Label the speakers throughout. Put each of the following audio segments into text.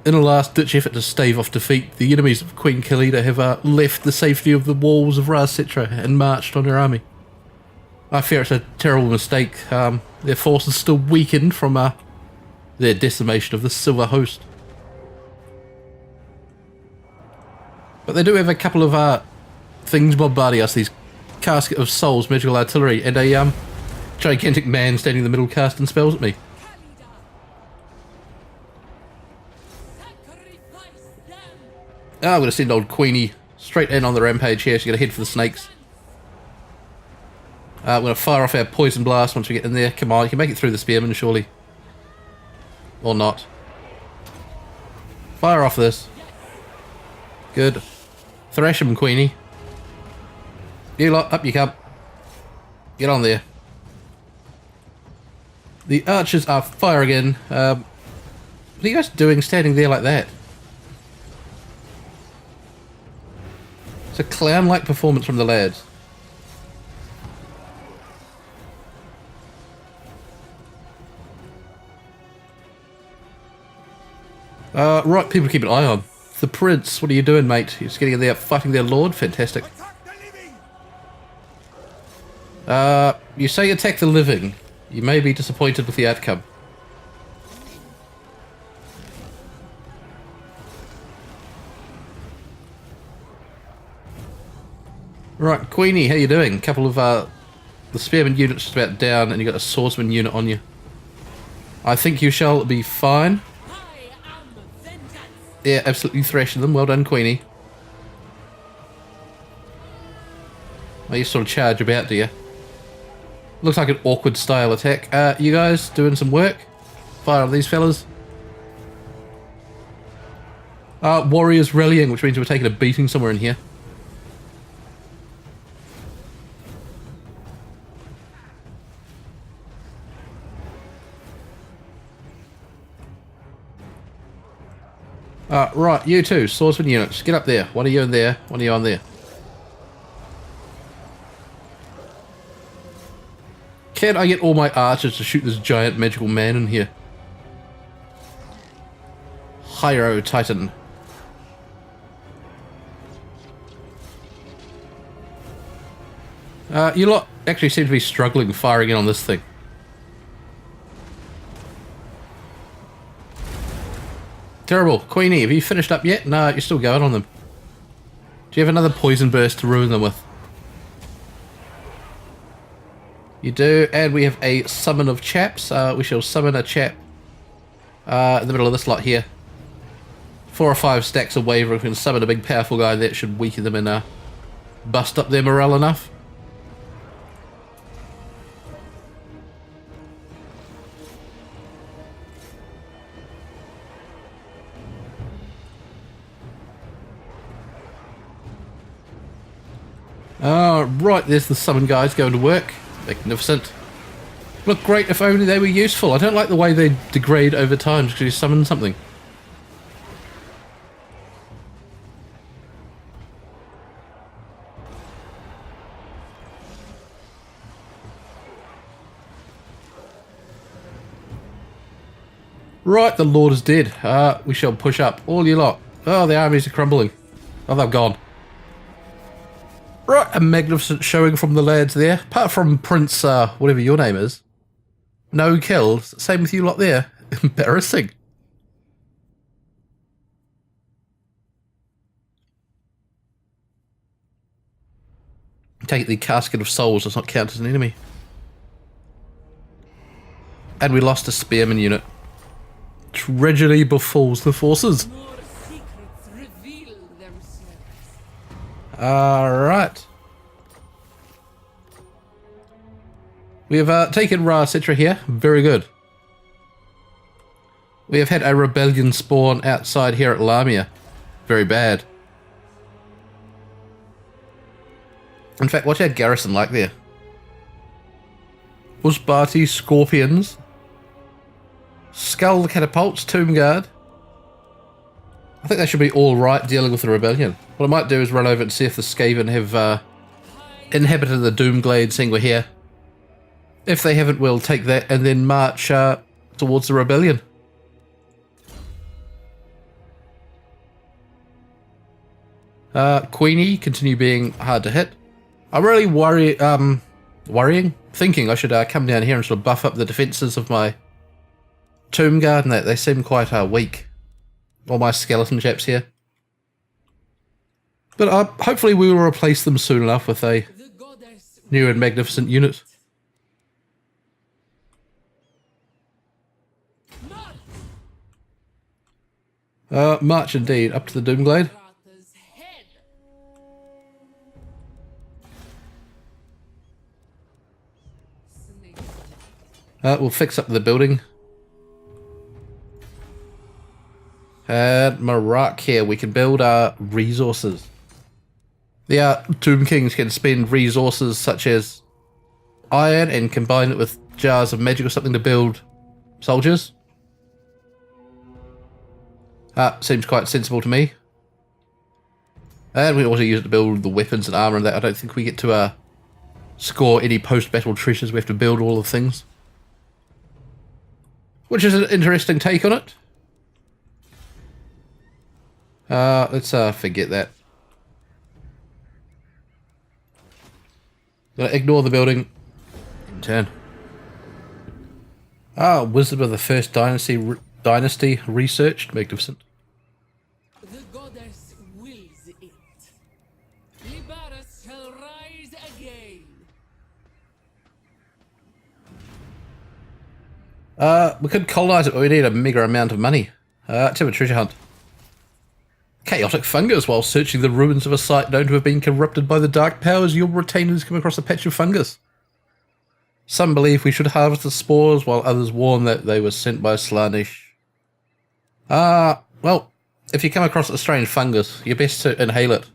Speaker 1: In a last-ditch effort to stave off defeat, the enemies of Queen Khalida have left the safety of the walls of Ra Sitra and marched on her army. I fear it's a terrible mistake. Their forces still weakened from their decimation of the Silver Host. But they do have a couple of things bombarding us, these Casket of Souls, magical artillery, and a gigantic man standing in the middle casting spells at me. I'm going to send old Queenie straight in on the rampage here. She's going to head for the snakes. We're going to fire off our poison blast once we get in there. Come on, you can make it through the spearmen, surely. Or not. Fire off this. Good. Thrash him, Queenie. You lot, up you come. Get on there. The archers are firing in. What are you guys doing standing there like that? It's a clown-like performance from the lads. Right, people to keep an eye on. The prince, what are you doing, mate? You're just getting in there fighting their lord? Fantastic. You say attack the living. You may be disappointed with the outcome. Right, Queenie, how you doing? A couple of the spearman units just about down, and you got a swordsman unit on you. I think you shall be fine. Yeah, absolutely thrashing them. Well done, Queenie. Oh, you sort of charge about, do you? Looks like an awkward style attack. You guys doing some work? Fire on these fellas. Warriors rallying, which means we're taking a beating somewhere in here. Right, you two, swordsman units, get up there. One of you in there, one of you on there. Can I get all my archers to shoot this giant magical man in here? Hyro Titan. You lot actually seem to be struggling firing in on this thing. Terrible. Queenie, have you finished up yet? No, you're still going on them. Do you have another poison burst to ruin them with? You do, and we have a summon of chaps. We shall summon a chap in the middle of this lot here. 4 or 5 stacks of waver. We can summon a big powerful guy that should weaken them and bust up their morale enough. Right, there's the summon guys going to work. Magnificent. Look great if only they were useful. I don't like the way they degrade over time just because you summon something. Right, the Lord is dead. We shall push up. All you lot. Oh, the armies are crumbling. Oh, they're gone. Right, a magnificent showing from the lads there. Apart from Prince, whatever your name is. No kills. Same with you lot there. Embarrassing. Take it the Casket of Souls does not count as an enemy. And we lost a spearman unit. Tragedy befalls the forces. Alright. We have taken Ra Sitra here. Very good. We have had a rebellion spawn outside here at Lamia. Very bad. In fact, what's our garrison like there? Usbati Scorpions. Skull the Catapults, Tomb Guard. I think they should be alright dealing with the rebellion. What I might do is run over and see if the Skaven have inhabited the Doomglade, seeing we're here. If they haven't, we'll take that and then march towards the rebellion. Queenie, continue being hard to hit. I'm really thinking I should come down here and sort of buff up the defences of my tomb guard, and they seem quite weak. All my skeleton chaps here. But hopefully we will replace them soon enough with a new and magnificent unit. March indeed, up to the Doomglade. We'll fix up the building. And Marak here, we can build our resources. The Tomb Kings can spend resources such as iron and combine it with jars of magic or something to build soldiers. Seems quite sensible to me. And we also use it to build the weapons and armor and that. I don't think we get to score any post-battle treasures. We have to build all the things. Which is an interesting take on it. Let's forget that. Gonna ignore the building. Turn. Wisdom of the First Dynasty researched. Magnificent.
Speaker 2: The goddess wills it. Libaras shall rise again.
Speaker 1: We could colonize it, but we need a mega amount of money. Let's have a treasure hunt. Chaotic fungus. While searching the ruins of a site known to have been corrupted by the dark powers, your retainers come across a patch of fungus. Some believe we should harvest the spores, while others warn that they were sent by Slaanesh. Well, if you come across a strange fungus, you're best to inhale it.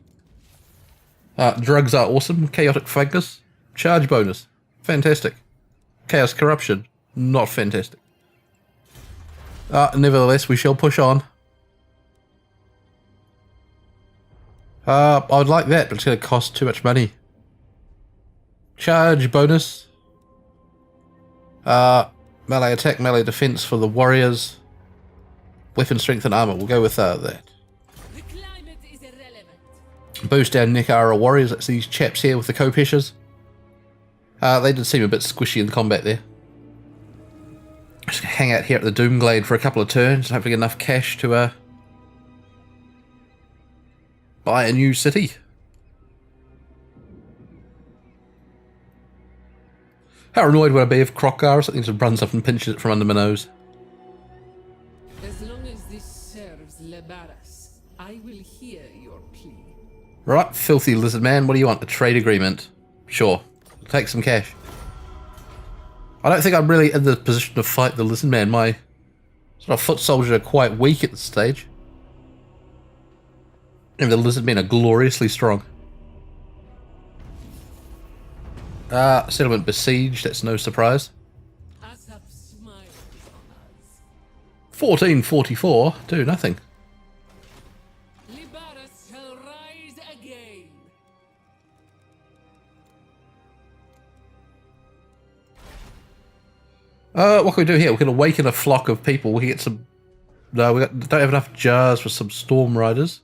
Speaker 1: Drugs are awesome. Chaotic fungus. Charge bonus. Fantastic. Chaos corruption. Not fantastic. Nevertheless, we shall push on. I'd like that, but it's going to cost too much money. Charge bonus. Melee attack, melee defense for the warriors. Weapon strength and armor. We'll go with that.
Speaker 2: The climate is irrelevant.
Speaker 1: Boost down Nekara warriors. That's these chaps here with the Kopeshas. They did seem a bit squishy in the combat there. Just gonna hang out here at the Doomglade for a couple of turns and hopefully get enough cash to buy a new city. How annoyed would I be if Krokar or something just runs up and pinches it from under my nose?
Speaker 2: As long as this serves Libaras, I will hear your plea.
Speaker 1: Right, filthy lizard man, what do you want? A trade agreement? Sure. Take some cash. I don't think I'm really in the position to fight the lizard man. My sort of foot soldiers are quite weak at this stage. And the lizard men are gloriously strong. Settlement besieged, that's no surprise. 1444, do nothing.
Speaker 2: Libaras shall rise again.
Speaker 1: What can we do here? We can awaken a flock of people. We can get some... No, we don't have enough jars for some storm riders.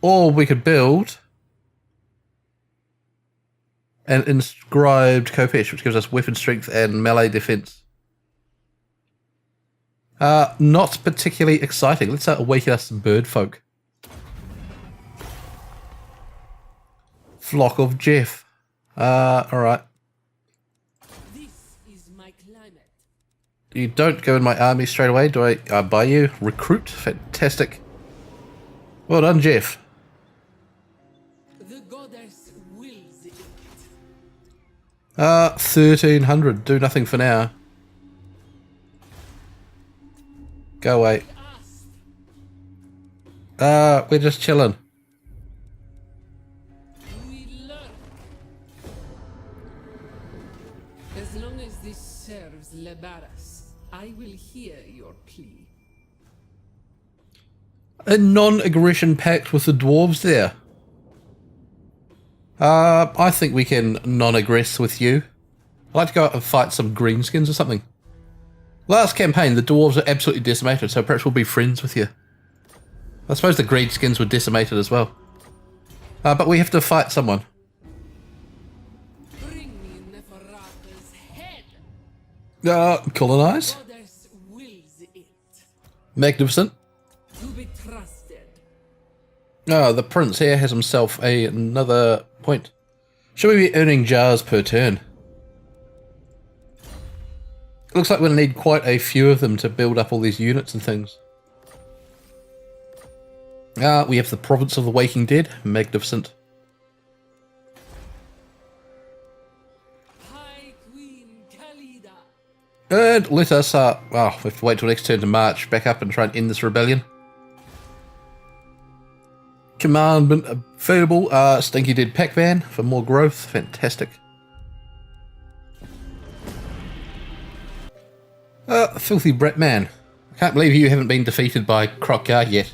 Speaker 1: Or we could build an inscribed Kopesh, which gives us weapon strength and melee defense. Not particularly exciting. Let's awaken us some bird folk. Flock of Jeff. Alright.
Speaker 2: This is my climate.
Speaker 1: You don't go in my army straight away. Do I buy you? Recruit? Fantastic. Well done, Jeff.
Speaker 2: The goddess wills it.
Speaker 1: 1300. Do nothing for now. Go away. We're just chilling.
Speaker 2: We lurk. As long as this serves Libaras, I will hear your plea.
Speaker 1: A non-aggression pact with the dwarves there. I think we can non-aggress with you. I'd like to go out and fight some greenskins or something. Last campaign, the dwarves are absolutely decimated, so perhaps we'll be friends with you. I suppose the Greenskins were decimated as well. But we have to fight someone.
Speaker 2: Bring me Neferata's head.
Speaker 1: Colonize?
Speaker 2: Goddess wills it.
Speaker 1: Magnificent.
Speaker 2: To be trusted.
Speaker 1: Oh, the prince here has himself another point. Should we be earning jars per turn? Looks like we'll need quite a few of them to build up all these units and things. We have the province of the Waking Dead. Magnificent.
Speaker 2: High Queen Khalida.
Speaker 1: And let us, we have to wait till next turn to march back up and try and end this rebellion. Commandment available. Stinky Dead Pack Van for more growth. Fantastic. Filthy Brat Man. I can't believe you haven't been defeated by Crockguard yet.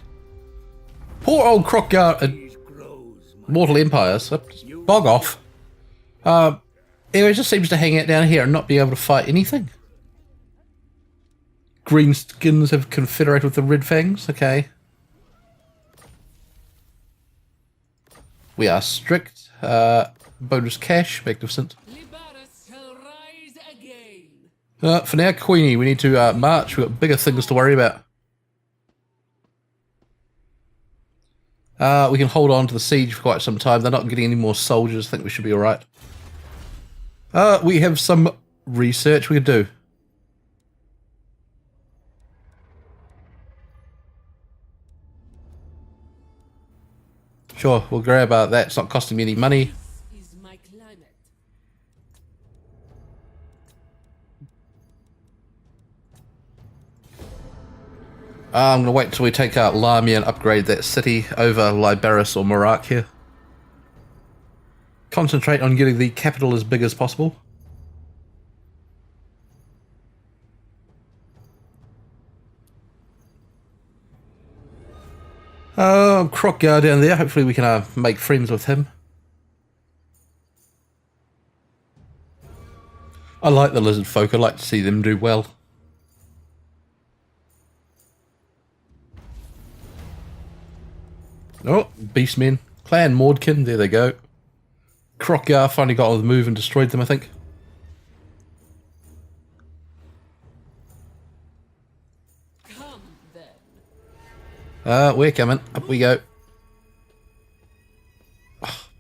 Speaker 1: Poor old Crockguard. Mortal Empires. Bog off. It just seems to hang out down here and not be able to fight anything. Greenskins have confederated with the Red Fangs. Okay. We are strict. Bonus cash. Magnificent.
Speaker 2: Libaras shall rise again.
Speaker 1: For now, Queenie, we need to march. We've got bigger things to worry about. We can hold on to the siege for quite some time. They're not getting any more soldiers. I think we should be alright. We have some research we could do. Sure, we'll grab that. It's not costing me any money.
Speaker 2: This is my climate.
Speaker 1: I'm going to wait until we take out Lamia and upgrade that city over Libaris or Marak here. Concentrate on getting the capital as big as possible. Crockguard down there. Hopefully we can make friends with him. I like the lizard folk. I'd like to see them do well. Oh, Beastmen. Clan Mordkin. There they go. Crockguard finally got on the move and destroyed them, I think.
Speaker 2: Come then.
Speaker 1: We're coming. Up we go.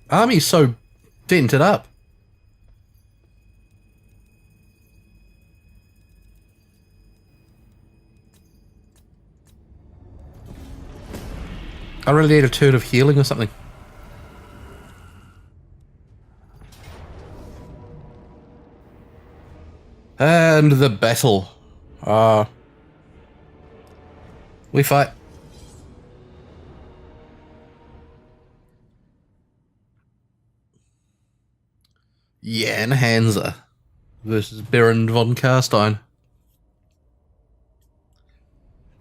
Speaker 1: Army's so dented up. I really need a turn of healing or something. And the battle. We fight. Jan Hansa versus Baron von Karstein.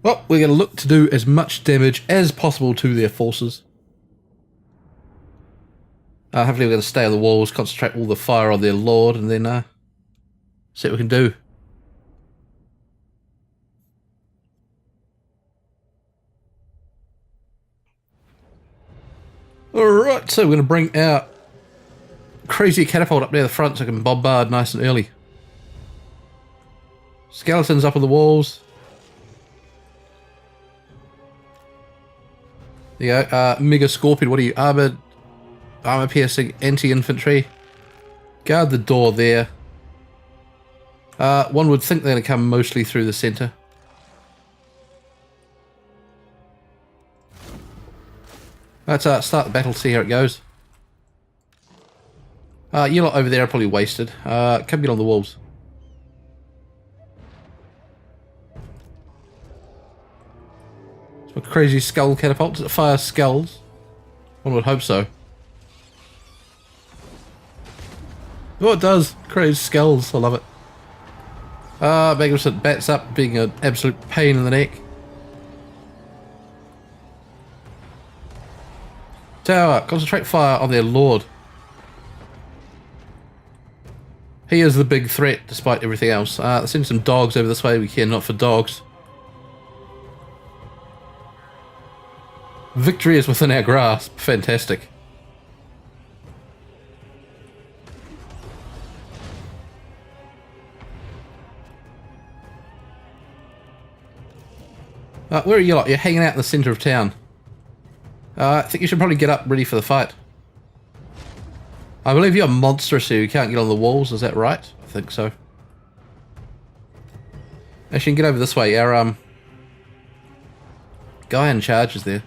Speaker 1: Well, we're going to look to do as much damage as possible to their forces. Hopefully we're going to stay on the walls, concentrate all the fire on their lord, and then see what we can do. Alright, so we're going to bring our crazy catapult up near the front so I can bombard nice and early. Skeletons up on the walls. There you go. Mega Scorpion, what are you? Armor piercing, anti-infantry. Guard the door there. One would think they're going to come mostly through the centre. Let's start the battle, see how it goes. You lot over there are probably wasted. Come get on the walls. It's a crazy skull catapult. Does it fire skulls? One would hope so. Oh, it does. Crazy skulls. I love it. Magnificent bats up, being an absolute pain in the neck. Tower, concentrate fire on their lord. He is the big threat, despite everything else. Let's send some dogs over this way. We care not for dogs. Victory is within our grasp. Fantastic. Where are you lot? You're hanging out in the centre of town. I think you should probably get up ready for the fight. I believe you're monstrous here. You can't get on the walls. Is that right? I think so. Actually, you can get over this way. Our guy in charge is there.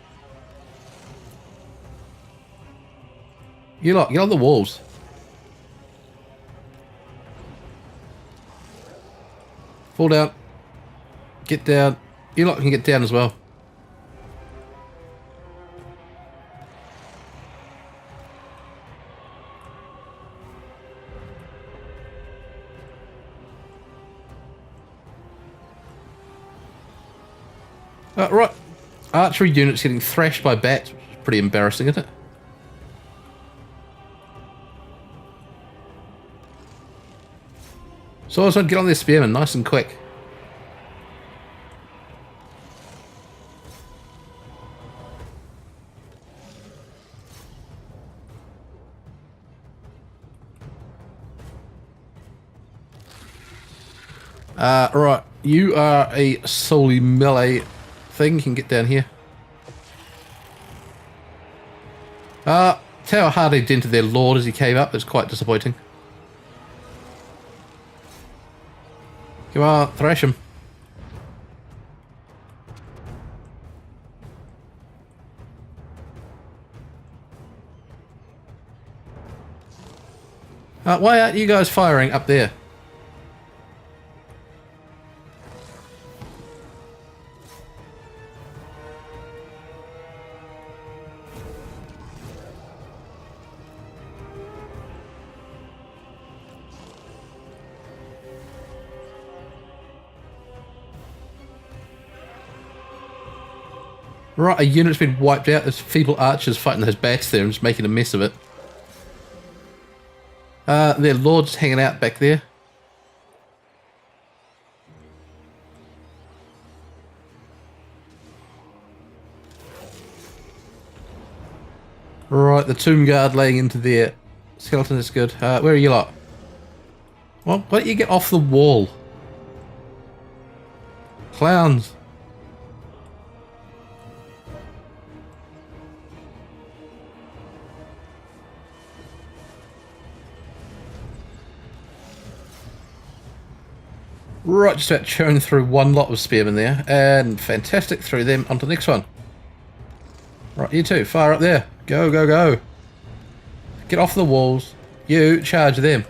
Speaker 1: You lot, get on the walls. Fall down. Get down. You lot can get down as well. Right. Archery units getting thrashed by bats. Pretty embarrassing, isn't it? So I was going to get on their spearmen nice and quick. Right, you are a solely melee thing. You can get down here. Tower hard dented their lord as he came up. It's quite disappointing. Come on, thrash him. Why aren't you guys firing up there? Right, a unit's been wiped out. There's feeble archers fighting those bats there and just making a mess of it. Their lord's hanging out back there. Right, the tomb guard laying into their skeleton is good. Where are you lot? Well, why don't you get off the wall? Clowns. Right, just about churning through one lot of spearmen there, and fantastic, through them onto the next one. Right, you two, fire up there. Go, go, go. Get off the walls. You, charge them.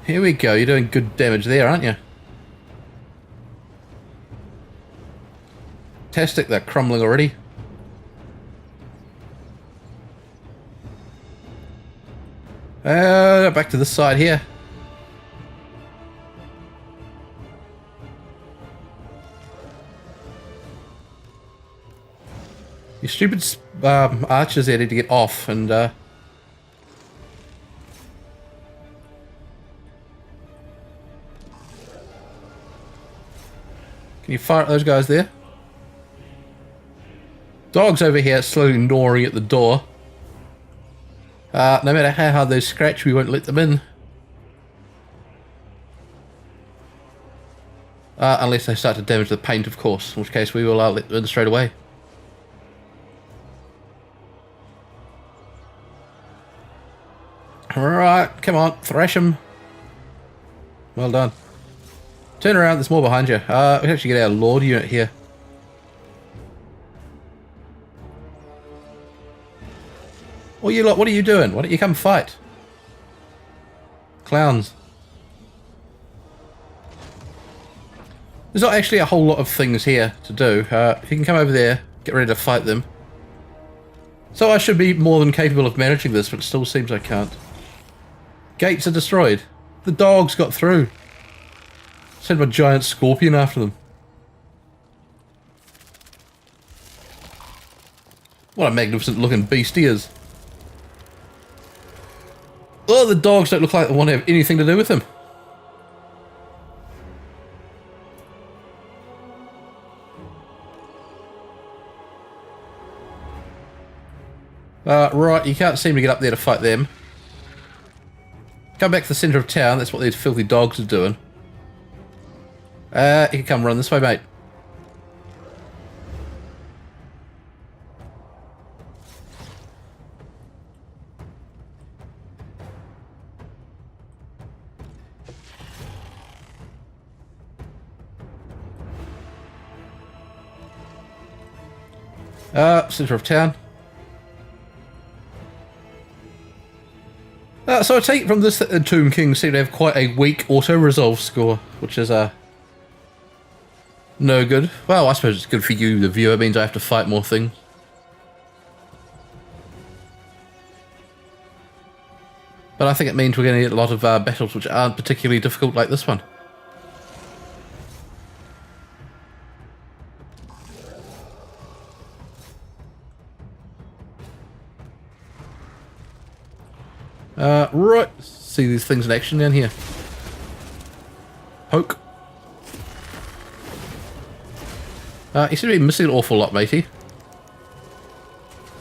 Speaker 1: Here we go, you're doing good damage there, aren't you? Fantastic, they're crumbling already. Back to this side here. You stupid archers there need to get off and can you fire at those guys there? Dogs over here slowly gnawing at the door. No matter how hard they scratch, we won't let them in. Unless they start to damage the paint, of course, in which case we will let them in straight away. Alright, come on, thrash them. Well done. Turn around, there's more behind you. We can actually get our Lord unit here. Well, you lot, what are you doing? Why don't you come fight? Clowns. There's not actually a whole lot of things here to do. If you can come over there, get ready to fight them. So I should be more than capable of managing this, but it still seems I can't. Gates are destroyed. The dogs got through. Sent a giant scorpion after them. What a magnificent looking beast he is. Oh, the dogs don't look like they want to have anything to do with him. Right, you can't seem to get up there to fight them. Come back to the centre of town, that's what these filthy dogs are doing. You can come run this way, mate. Centre of town. So I take it from this that the Tomb Kings seem to have quite a weak auto-resolve score, which is no good. Well, I suppose it's good for you, the viewer. It means I have to fight more things. But I think it means we're going to get a lot of battles which aren't particularly difficult like this one. Right, see these things in action down here. Poke. You seem to be missing an awful lot, matey.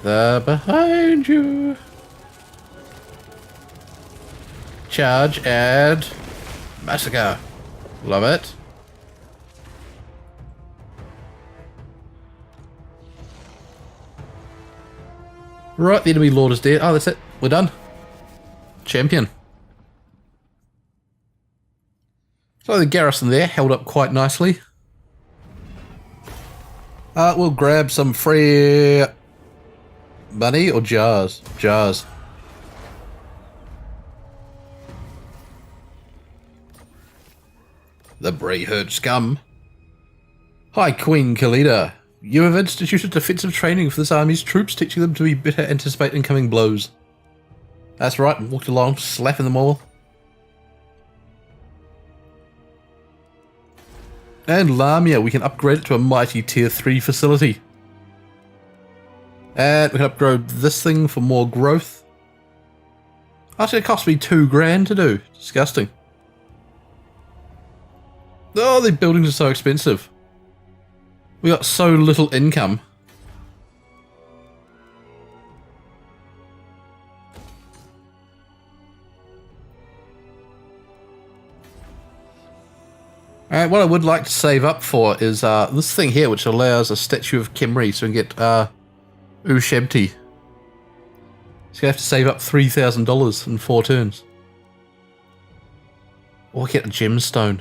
Speaker 1: They're behind you. Charge and massacre. Love it. Right, the enemy lord is dead. Oh, that's it. We're done. Champion. So the garrison there held up quite nicely. We'll grab some free money or jars. Jars. The Bray Herd scum. Hi, Queen Khalida. You have instituted defensive training for this army's troops, teaching them to be better anticipate incoming blows. That's right, walked along, slapping them all. And Lamia, we can upgrade it to a mighty tier 3 facility. And we can upgrade this thing for more growth. That's going to cost me $2,000 to do. Disgusting. Oh, the buildings are so expensive. We got so little income. What I would like to save up for is this thing here, which allows a statue of Khemri, so we can get Ushabti. So you have to save up $3,000 in 4 turns. Or get a gemstone.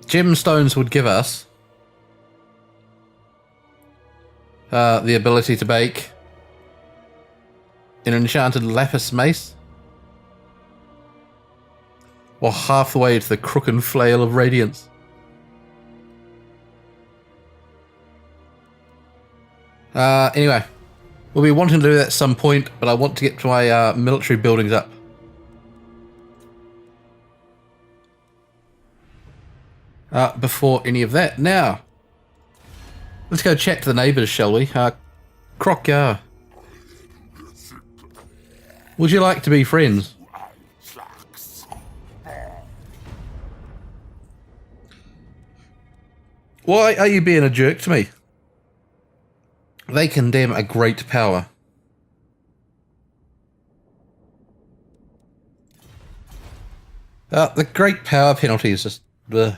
Speaker 1: Gemstones would give us the ability to make an enchanted lapis mace. Or half the way to the crook and flail of radiance. Anyway, we'll be wanting to do that at some point, but I want to get to my military buildings up. Before any of that. Now, let's go chat to the neighbours, shall we? Croc, would you like to be friends? Why are you being a jerk to me? They condemn a great power. The great power penalty is just... Bleh.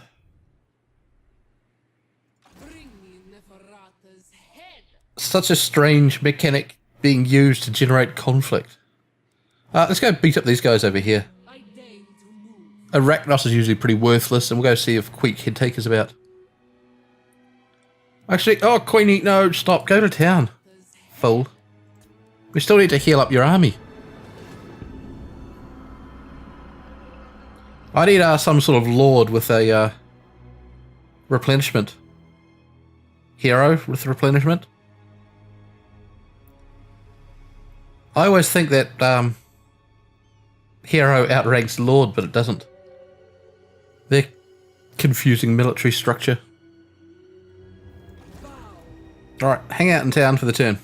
Speaker 1: Such a strange mechanic being used to generate conflict. Let's go beat up these guys over here. Arachnos is usually pretty worthless, and we'll go see if Queek Headtaker's about. Actually, oh, Queenie, no, stop, go to town. Fool. We still need to heal up your army. I need some sort of lord with a replenishment. Hero with replenishment. I always think that hero outranks lord, but it doesn't. They're confusing military structure. Alright, hang out in town for the turn.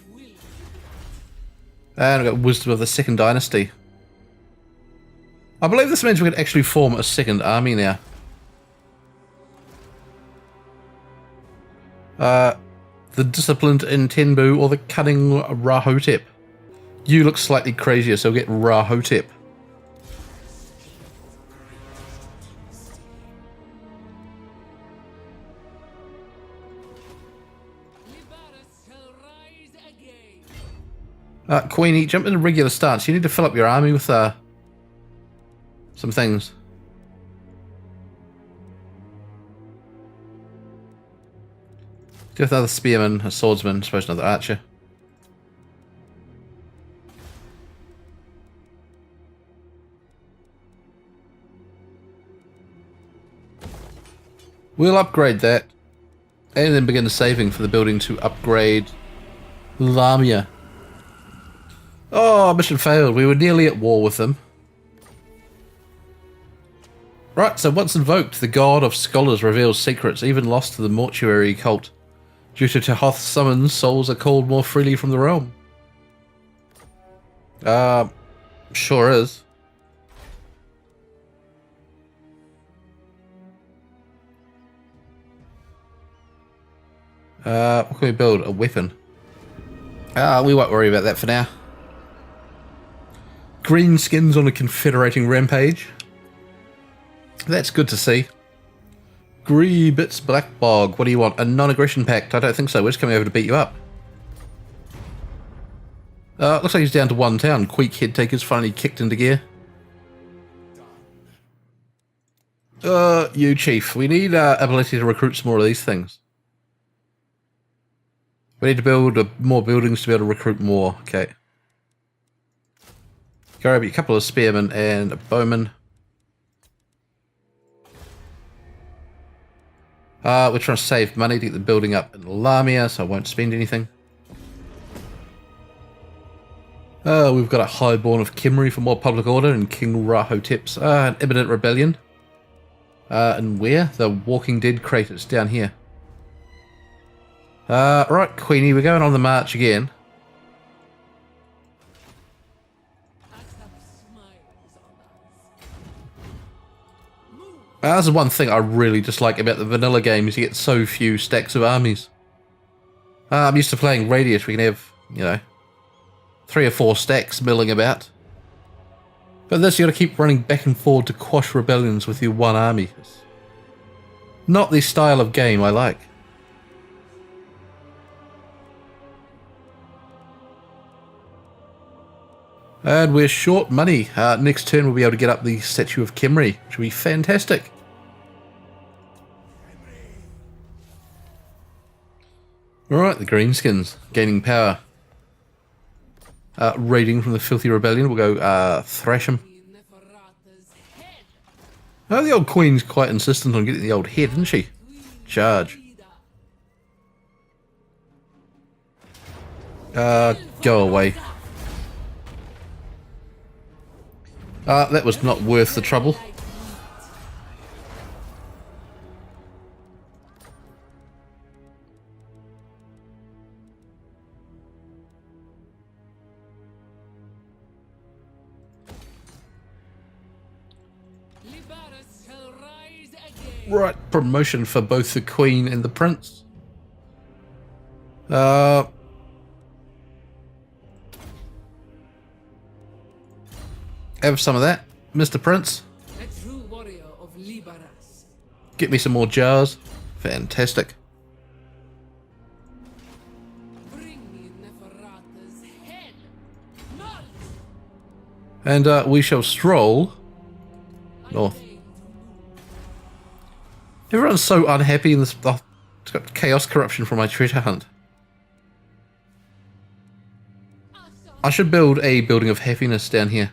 Speaker 1: And we've got Wisdom of the Second Dynasty. I believe this means we can actually form a second army now. The Disciplined Intenbu or the Cunning Rahotep. You look slightly crazier, so we'll get Rahotep. Queenie, jump in a regular stance. You need to fill up your army with some things. Do you have another spearman, a swordsman, I suppose another archer. We'll upgrade that and then begin saving for the building to upgrade Lamia. Oh, mission failed. We were nearly at war with them. Right, so once invoked, the god of scholars reveals secrets, even lost to the mortuary cult. Due to Tehoth's summons, souls are called more freely from the realm. Sure is. What can we build? A weapon. We won't worry about that for now. Green skins on a confederating rampage. That's good to see. Greebits Blackbog. What do you want? A non-aggression pact? I don't think so. We're just coming over to beat you up. Looks like he's down to one town. Queek Headtaker's finally kicked into gear. You chief. We need ability to recruit some more of these things. We need to build more buildings to be able to recruit more. Okay. Grab a couple of spearmen and a bowman. We're trying to save money to get the building up in Lamia, so I won't spend anything. We've got a Highborn of Kimri for more public order and King Rahotep's an imminent rebellion. And where? The Walking Dead craters down here. Right, Queenie, we're going on the march again. That's the one thing I really dislike about the vanilla games. You get so few stacks of armies. I'm used to playing Radius. We can have, you know, 3 or 4 stacks milling about. But this, you got to keep running back and forward to quash rebellions with your one army. It's not the style of game I like. And we're short money. Next turn we'll be able to get up the Statue of Kimri, which will be fantastic. Alright, the Greenskins gaining power. Raiding from the Filthy Rebellion. We'll go thrash him. Oh, the old Queen's quite insistent on getting the old head, isn't she? Charge. Go away. That was not worth the trouble. Right, promotion for both the Queen and the Prince. Have some of that, Mr. Prince.
Speaker 2: A true warrior of Libaras.
Speaker 1: Get me some more jars. Fantastic.
Speaker 2: Bring me Neferata's head. Not.
Speaker 1: And we shall stroll north. Everyone's so unhappy in this. Oh, it's got chaos corruption from my treasure hunt. I should build a building of happiness down here.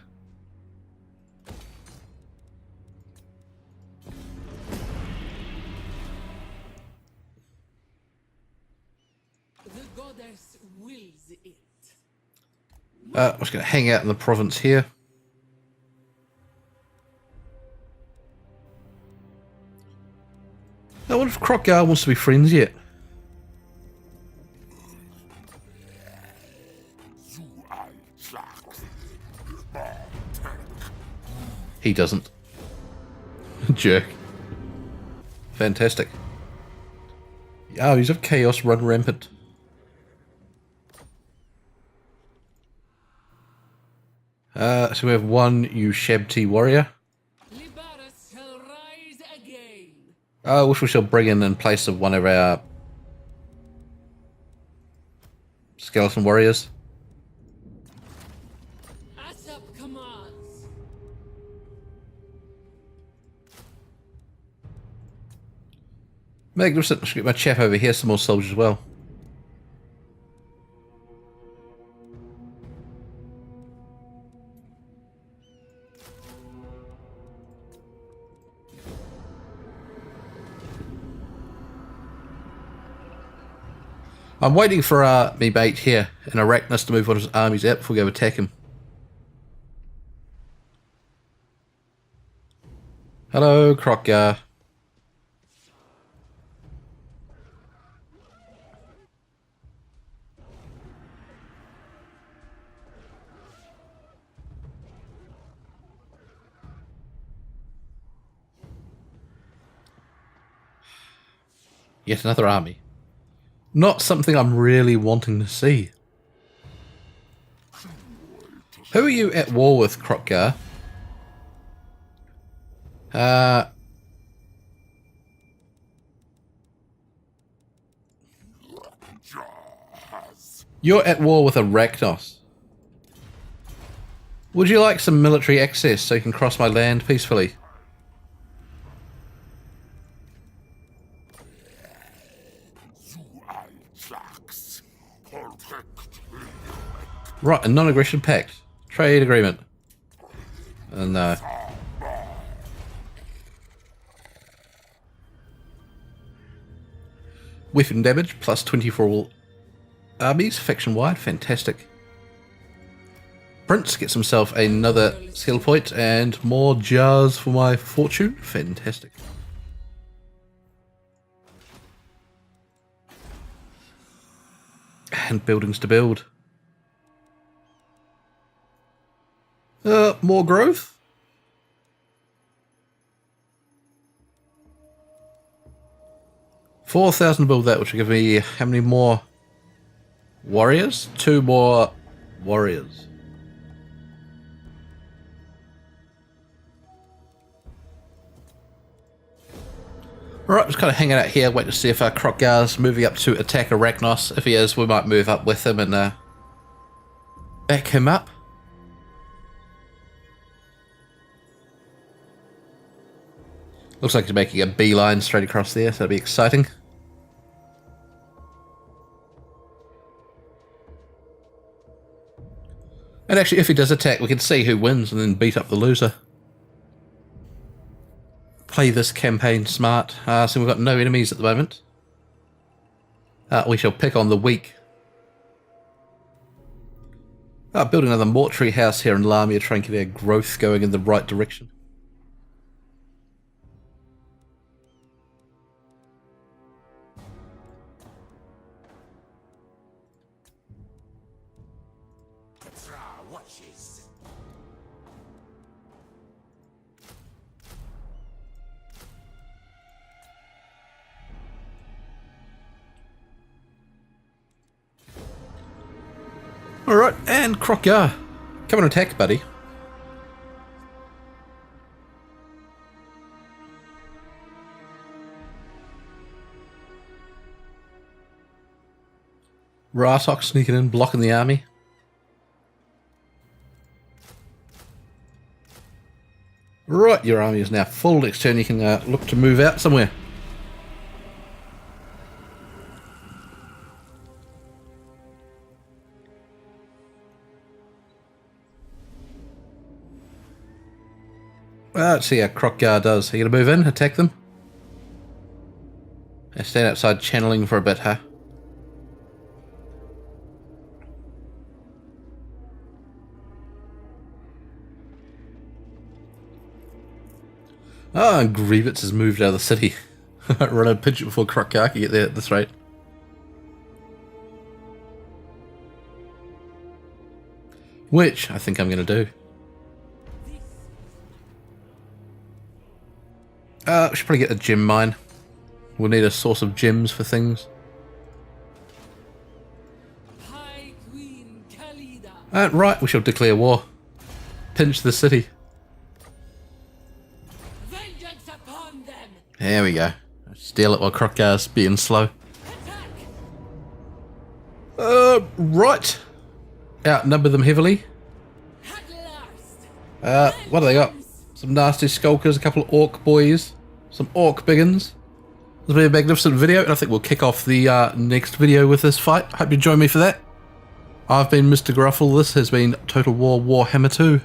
Speaker 2: The goddess wills it.
Speaker 1: I'm just going to hang out in the province here. I wonder if Crockgar wants to be friends yet. He doesn't. Jerk. Fantastic. The armies of chaos run rampant. So we have one Ushabti warrior.
Speaker 2: Libaras shall rise again.
Speaker 1: Which we shall bring in place of one of our skeleton warriors.
Speaker 2: Asap commands.
Speaker 1: Magnificent. I should get my chap over here some more soldiers as well. I'm waiting for me mate here in Arachnus to move one of his armies out before we go attack him. Hello, Krokgar. Yet another army. Not something I'm really wanting to see. Who are you at war with, Krokgar? You're at war with Arachnos. Would you like some military access so you can cross my land peacefully? Right, a non-aggression pact. Trade agreement. No. Weapon damage, plus 20 for all armies, faction-wide, fantastic. Prince gets himself another skill point and more jars for my fortune, fantastic. And buildings to build. More growth? $4,000 to build that, which will give me how many more warriors? 2 more warriors. Alright, just kind of hanging out here, waiting to see if Krokgar's moving up to attack Arachnos. If he is, we might move up with him and back him up. Looks like he's making a beeline straight across there, so that'll be exciting. And actually, if he does attack, we can see who wins and then beat up the loser. Play this campaign smart. So we've got no enemies at the moment. We shall pick on the weak. Building another mortuary house here in Lamia, trying to get our growth going in the right direction. Alright, and Krokgar. Come and attack, buddy. Ratok sneaking in, blocking the army. Right, your army is now full. Next turn you can look to move out somewhere. Let's see how Krokgar does. Are you going to move in, attack them? And stand outside channeling for a bit, huh? Oh, and Grievous has moved out of the city. Run a pinch before Krokgar can get there at this rate. Which I think I'm going to do. We should probably get a gem mine. We'll need a source of gems for things.
Speaker 2: High Queen Khalida.
Speaker 1: Right, we shall declare war. Pinch the city.
Speaker 2: Vengeance upon them.
Speaker 1: There we go. Steal it while Crockgar's being slow.
Speaker 2: Attack.
Speaker 1: Right. Outnumber them heavily.
Speaker 2: At last.
Speaker 1: What do they got? Some nasty skulkers, a couple of orc boys, some orc biggins. This will be a magnificent video, and I think we'll kick off the next video with this fight. Hope you join me for that. I've been Mr. Gruffle. This has been Total War Warhammer 2.